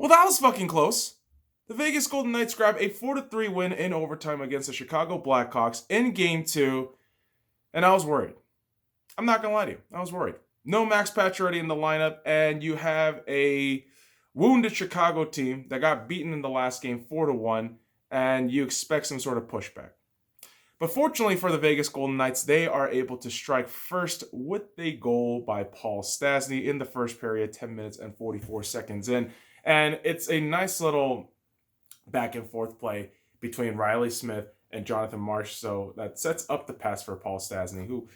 Well, that was fucking close. The Vegas Golden Knights grab a 4-3 win in overtime against the Chicago Blackhawks in Game 2, and I was worried. I'm not going to lie to you. I was worried. No Max Pacioretty in the lineup, and you have a wounded Chicago team that got beaten in the last game 4-1, and you expect some sort of pushback. But fortunately for the Vegas Golden Knights, they are able to strike first with a goal by Paul Stastny in the first period, 10 minutes and 44 seconds in. And it's a nice little back and forth play between Riley Smith and Jonathan Marsh. So that sets up the pass for Paul Stastny, who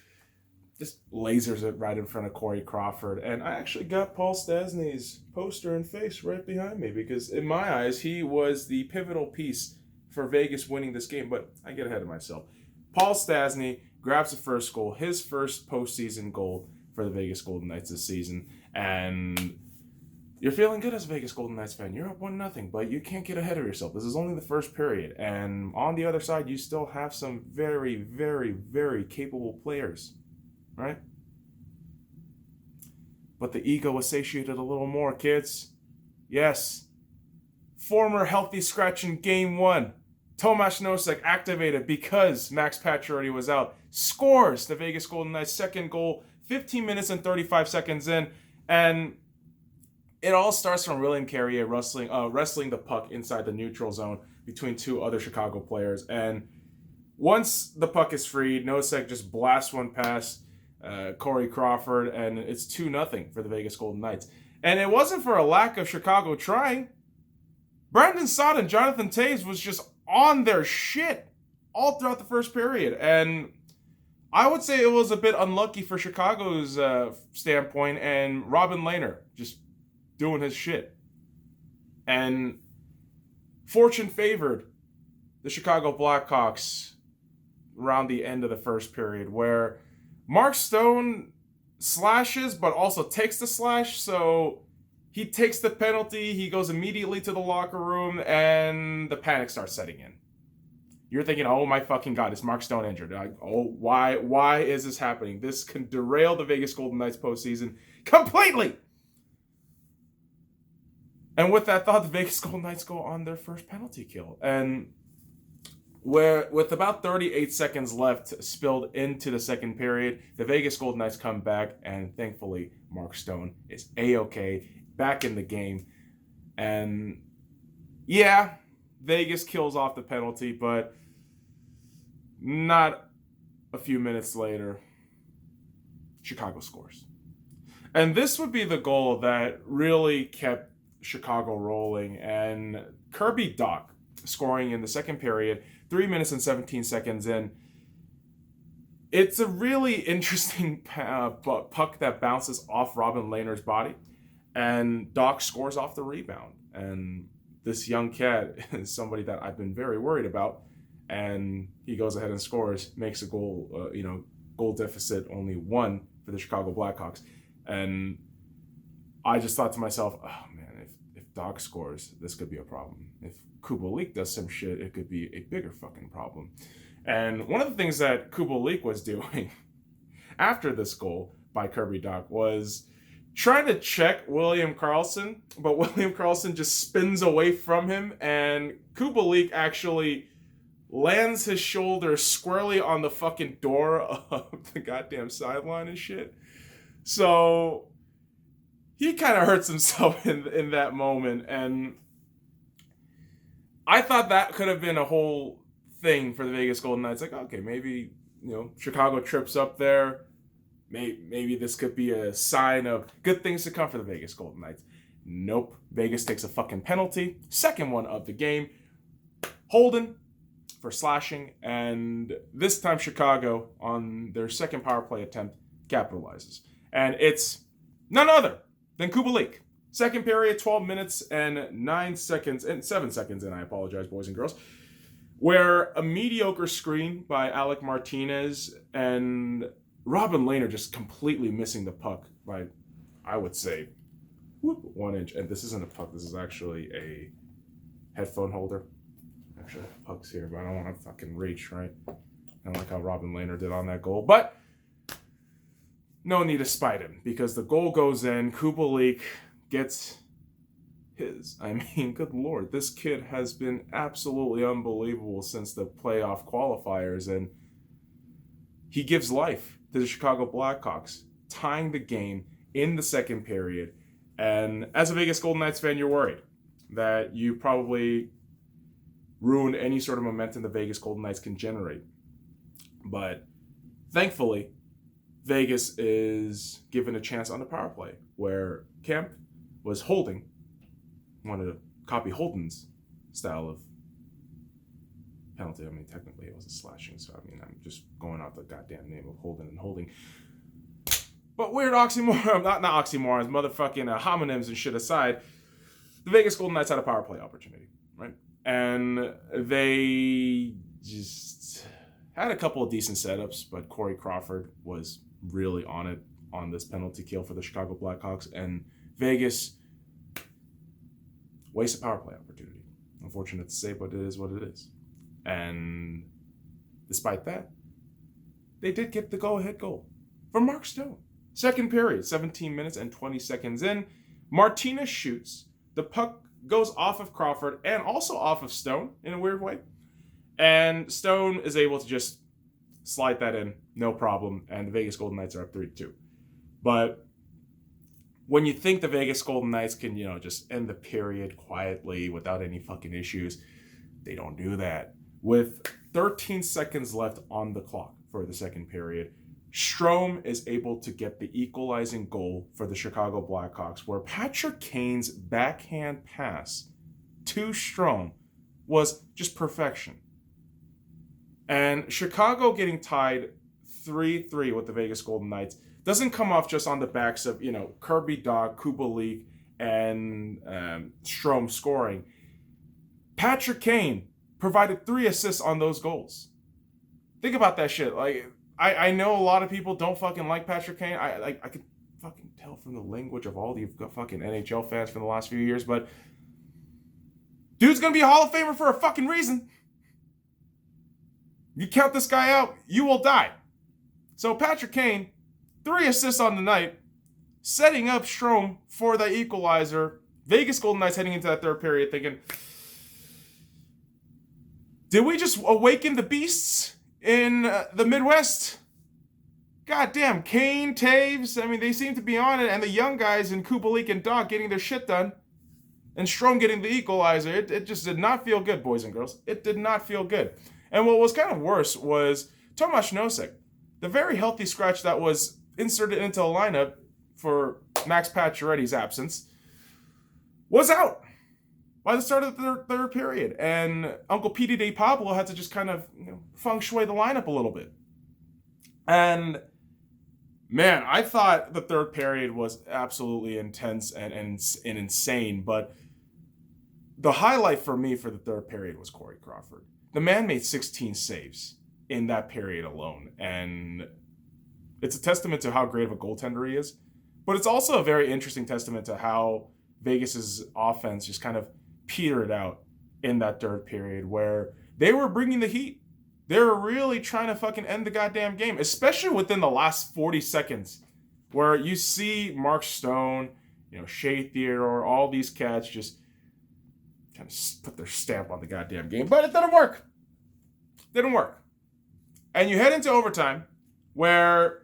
just lasers it right in front of Corey Crawford. And I actually got Paul Stastny's poster and face right behind me because in my eyes, he was the pivotal piece for Vegas winning this game, but I get ahead of myself. Paul Stastny grabs the first goal, his first postseason goal for the Vegas Golden Knights this season, and you're feeling good as a Vegas Golden Knights fan. You're up 1-0, but you can't get ahead of yourself. This is only the first period, and on the other side, you still have some very, very, very capable players, right? But the ego was satiated a little more, kids. Yes. Former healthy scratch in Game 1. Tomas Nosek activated because Max Pacioretty was out. Scores the Vegas Golden Knights' second goal, 15 minutes and 35 seconds in. And it all starts from William Carrier wrestling the puck inside the neutral zone between two other Chicago players. And once the puck is freed, Nosek just blasts one past Corey Crawford, and it's 2-0 for the Vegas Golden Knights. And it wasn't for a lack of Chicago trying. Brandon Saad and Jonathan Toews was just on their shit all throughout the first period. And I would say it was a bit unlucky for Chicago's standpoint, and Robin Lehner just doing his shit. And fortune favored the Chicago Blackhawks around the end of the first period, where Mark Stone slashes but also takes the slash, so he takes the penalty, he goes immediately to the locker room, and the panic starts setting in. You're thinking, oh my fucking God, is Mark Stone injured? Like, oh, why is this happening? This can derail the Vegas Golden Knights postseason completely. And with that thought, the Vegas Golden Knights go on their first penalty kill. And with about 38 seconds left spilled into the second period, the Vegas Golden Knights come back, and thankfully, Mark Stone is A-okay, back in the game. And yeah, Vegas kills off the penalty, but not a few minutes later, Chicago scores. And this would be the goal that really kept Chicago rolling. And Kirby Dach scoring in the second period, 3 minutes and 17 seconds in. It's a really interesting puck that bounces off Robin Lehner's body, and Dach scores off the rebound. And this young cat is somebody that I've been very worried about, and he goes ahead and scores, makes a goal, goal deficit only 1 for the Chicago Blackhawks. And I just thought to myself, oh man, if Dach scores, this could be a problem. If Kubalik does some shit, it could be a bigger fucking problem. And one of the things that Kubalik was doing after this goal by Kirby Dach was trying to check William Karlsson, but William Karlsson just spins away from him, and Kubalik actually lands his shoulder squarely on the fucking door of the goddamn sideline and shit. So he kind of hurts himself in that moment, and I thought that could have been a whole thing for the Vegas Golden Knights. Like, okay, maybe, Chicago trips up there. Maybe this could be a sign of good things to come for the Vegas Golden Knights. Nope. Vegas takes a fucking penalty. Second one of the game. Holden for slashing. And this time Chicago, on their second power play attempt, capitalizes. And it's none other than Kubalik. Second period, 12 minutes and 9 seconds, and 7 seconds in, I apologize, boys and girls, where a mediocre screen by Alec Martinez and Robin Lehner just completely missing the puck by, I would say, 1 inch. And this isn't a puck, this is actually a headphone holder. Actually, the puck's here, but I don't want to fucking reach, right? I don't like how Robin Lehner did on that goal. But no need to spite him, because the goal goes in. Kubalik gets his. I mean, good Lord, this kid has been absolutely unbelievable since the playoff qualifiers, and he gives life to the Chicago Blackhawks, tying the game in the second period. And as a Vegas Golden Knights fan, you're worried that you probably ruined any sort of momentum the Vegas Golden Knights can generate. But thankfully, Vegas is given a chance on the power play, where Kemp was holding, wanted to copy Holden's style of penalty. I mean, technically it was a slashing, so I mean, I'm just going off the goddamn name of Holden and holding. But weird oxymoron, not oxymorons, motherfucking homonyms and shit aside, the Vegas Golden Knights had a power play opportunity, right? And they just had a couple of decent setups, but Corey Crawford was really on it on this penalty kill for the Chicago Blackhawks, and Vegas wasted a power play opportunity. Unfortunate to say, but it is what it is. And despite that, they did get the go-ahead goal from Mark Stone. Second period, 17 minutes and 20 seconds in. Martinez shoots. The puck goes off of Crawford and also off of Stone in a weird way. And Stone is able to just slide that in, no problem. And the Vegas Golden Knights are up 3-2. But when you think the Vegas Golden Knights can, just end the period quietly without any fucking issues, they don't do that. With 13 seconds left on the clock for the second period, Strome is able to get the equalizing goal for the Chicago Blackhawks, where Patrick Kane's backhand pass to Strome was just perfection. And Chicago getting tied 3-3 with the Vegas Golden Knights doesn't come off just on the backs of, Kirby Dach, Kubalik, and Strome scoring. Patrick Kane provided 3 assists on those goals. Think about that shit. Like, I know a lot of people don't fucking like Patrick Kane. I can fucking tell from the language of all the fucking NHL fans from the last few years, but dude's gonna be a Hall of Famer for a fucking reason. You count this guy out, you will die. So Patrick Kane, 3 assists on the night, setting up Strome for the equalizer. Vegas Golden Knights heading into that third period thinking, did we just awaken the beasts in the Midwest? Goddamn, Kane, Taves, I mean, they seem to be on it, and the young guys in Kubalik and Dach getting their shit done, and Strome getting the equalizer. It just did not feel good, boys and girls. It did not feel good. And what was kind of worse was Tomas Nosek, the very healthy scratch that was inserted into the lineup for Max Pacioretty's absence, was out by the start of the third period. And Uncle Petey De Pablo had to just kind of feng shui the lineup a little bit. And man, I thought the third period was absolutely intense and insane. But the highlight for me for the third period was Corey Crawford. The man made 16 saves in that period alone. And it's a testament to how great of a goaltender he is. But it's also a very interesting testament to how Vegas's offense just kind of petered out in that third period, where they were bringing the heat. They were really trying to fucking end the goddamn game, especially within the last 40 seconds, where you see Mark Stone, Shea Theodore, all these cats just kind of put their stamp on the goddamn game. But it didn't work. Didn't work. And you head into overtime, where,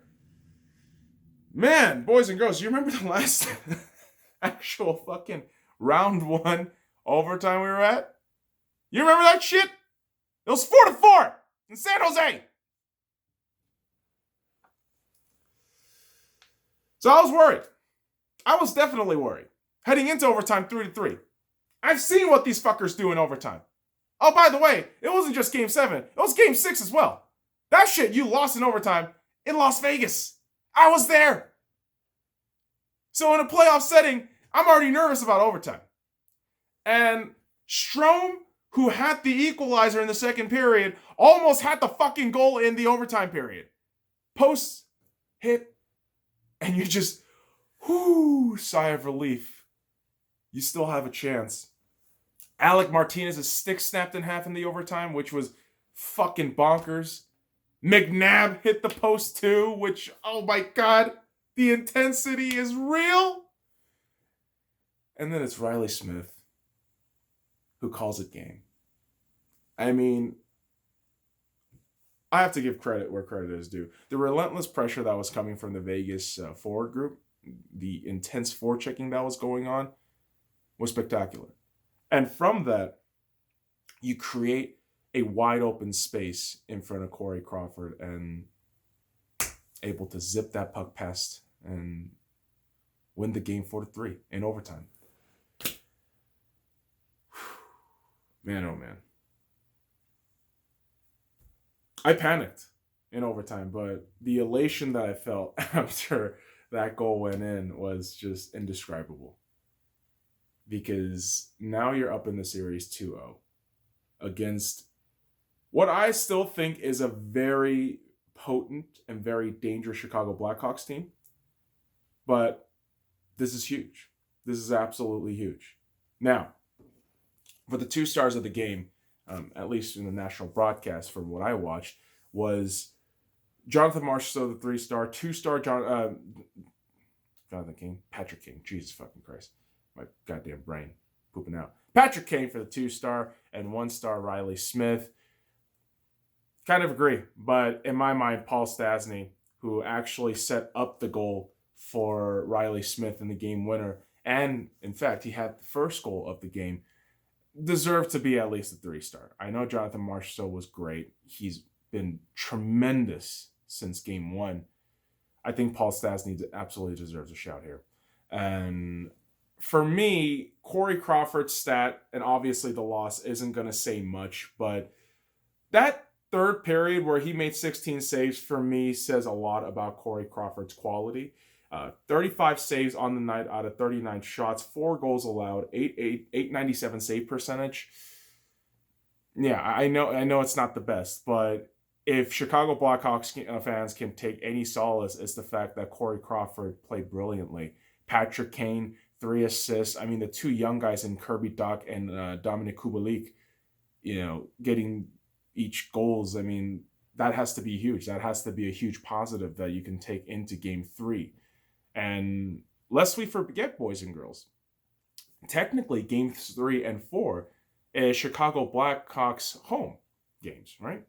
man, boys and girls, you remember the last actual fucking round 1 overtime we were at? You remember that shit? It was 4-4 in San Jose. So I was worried. I was definitely worried. Heading into overtime 3-3. I've seen what these fuckers do in overtime. Oh, by the way, it wasn't just Game 7. It was Game 6 as well. That shit you lost in overtime in Las Vegas. I was there. So in a playoff setting, I'm already nervous about overtime. And Strome, who had the equalizer in the second period, almost had the fucking goal in the overtime period. Post, hit, and you just, sigh of relief. You still have a chance. Alec Martinez's stick snapped in half in the overtime, which was fucking bonkers. McNabb hit the post too, which, oh my God, the intensity is real. And then it's Riley Smith who calls it game. I mean, I have to give credit where credit is due. The relentless pressure that was coming from the Vegas forward group, the intense forechecking that was going on, was spectacular. And from that, you create a wide open space in front of Corey Crawford and able to zip that puck past and win the game 4-3 in overtime. Man, oh man. I panicked in overtime, but the elation that I felt after that goal went in was just indescribable. Because now you're up in the series 2-0 against what I still think is a very potent and very dangerous Chicago Blackhawks team. But this is huge. This is absolutely huge. Now, for the 2 stars of the game, at least in the national broadcast from what I watched, was Jonathan Marchessault, the 3-star, 2-star Jonathan King, Patrick King, Jesus fucking Christ, my goddamn brain pooping out. Patrick Kane for the 2-star, and 1-star Riley Smith. Kind of agree, but in my mind, Paul Stastny, who actually set up the goal for Riley Smith in the game winner, and in fact, he had the first goal of the game, deserved to be at least a 3-star. I know Jonathan Marchessault was great. He's been tremendous since game 1. I think Paul Stastny absolutely deserves a shout here. And for me, Corey Crawford's stat, and obviously the loss isn't going to say much, but that third period where he made 16 saves for me says a lot about Corey Crawford's quality. 35 saves on the night out of 39 shots, 4 goals allowed, 897 save percentage. Yeah, I know it's not the best, but if Chicago Blackhawks fans can take any solace, it's the fact that Corey Crawford played brilliantly. Patrick Kane, 3 assists. I mean, the 2 young guys in Kirby Dach and Dominic Kubalik, getting each goals. I mean, that has to be huge. That has to be a huge positive that you can take into game 3. And lest we forget, boys and girls, technically games 3 and 4 is Chicago Blackhawks home games, right?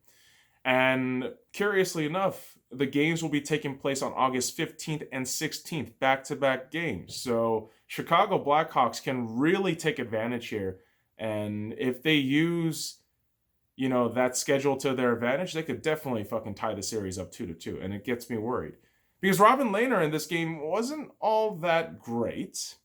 And curiously enough, the games will be taking place on August 15th and 16th, back-to-back games. So Chicago Blackhawks can really take advantage here. And if they use, that schedule to their advantage, they could definitely fucking tie the series up 2-2. And it gets me worried. Because Robin Lehner in this game wasn't all that great.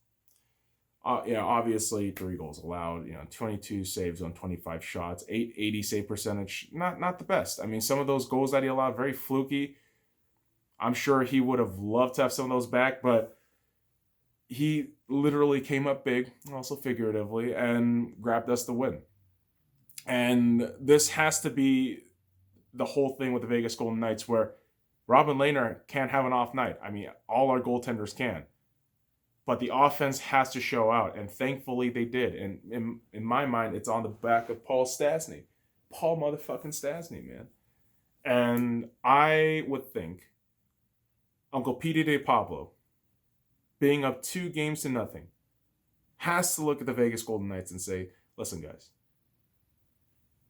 Obviously 3 goals allowed, 22 saves on 25 shots, 880 save percentage, not the best. I mean, some of those goals that he allowed, very fluky. I'm sure he would have loved to have some of those back, but he literally came up big, also figuratively, and grabbed us the win. And this has to be the whole thing with the Vegas Golden Knights, where Robin Lehner can't have an off night. I mean, all our goaltenders can. But the offense has to show out, and thankfully they did. And in my mind, it's on the back of Paul Stastny. Paul motherfucking Stastny, man. And I would think Uncle Petey De Pablo, being up 2-0, has to look at the Vegas Golden Knights and say, listen, guys,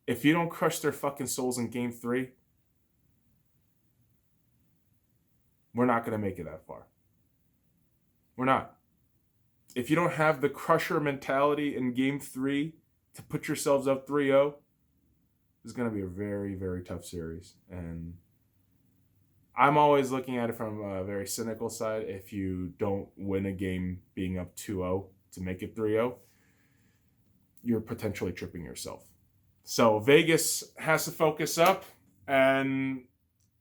if you don't crush their fucking souls in game 3, we're not going to make it that far. We're not. If you don't have the crusher mentality in game 3 to put yourselves up 3-0, it's going to be a very, very tough series. And I'm always looking at it from a very cynical side. If you don't win a game being up 2-0 to make it 3-0, you're potentially tripping yourself. So Vegas has to focus up and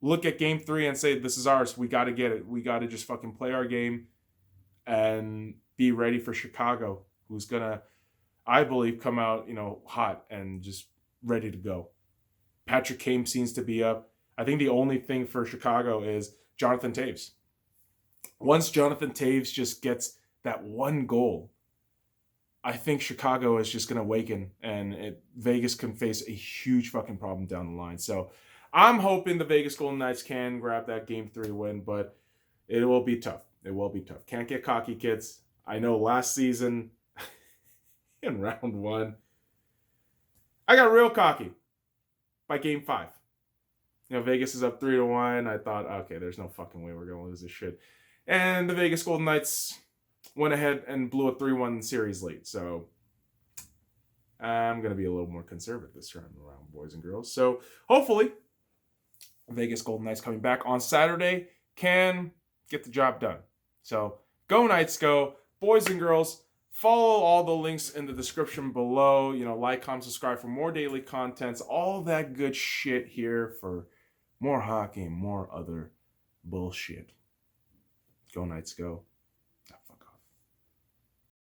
look at game 3 and say, this is ours. We got to get it. We got to just fucking play our game and be ready for Chicago, who's going to, I believe, come out, hot and just ready to go. Patrick Kane seems to be up. I think the only thing for Chicago is Jonathan Toews. Once Jonathan Toews just gets that one goal, I think Chicago is just going to awaken, and Vegas can face a huge fucking problem down the line. So I'm hoping the Vegas Golden Knights can grab that game 3 win, but it will be tough. It will be tough. Can't get cocky, kids. I know last season round one. I got real cocky by game 5. Vegas is up 3-1. I thought, okay, there's no fucking way we're going to lose this shit. And the Vegas Golden Knights went ahead and blew a 3-1 series lead. So I'm going to be a little more conservative this time around, boys and girls. So hopefully, Vegas Golden Knights coming back on Saturday can get the job done. So go Knights, go. Boys and girls, follow all the links in the description below. Like, comment, subscribe for more daily contents. All that good shit here for more hockey and more other bullshit. Go Knights, go.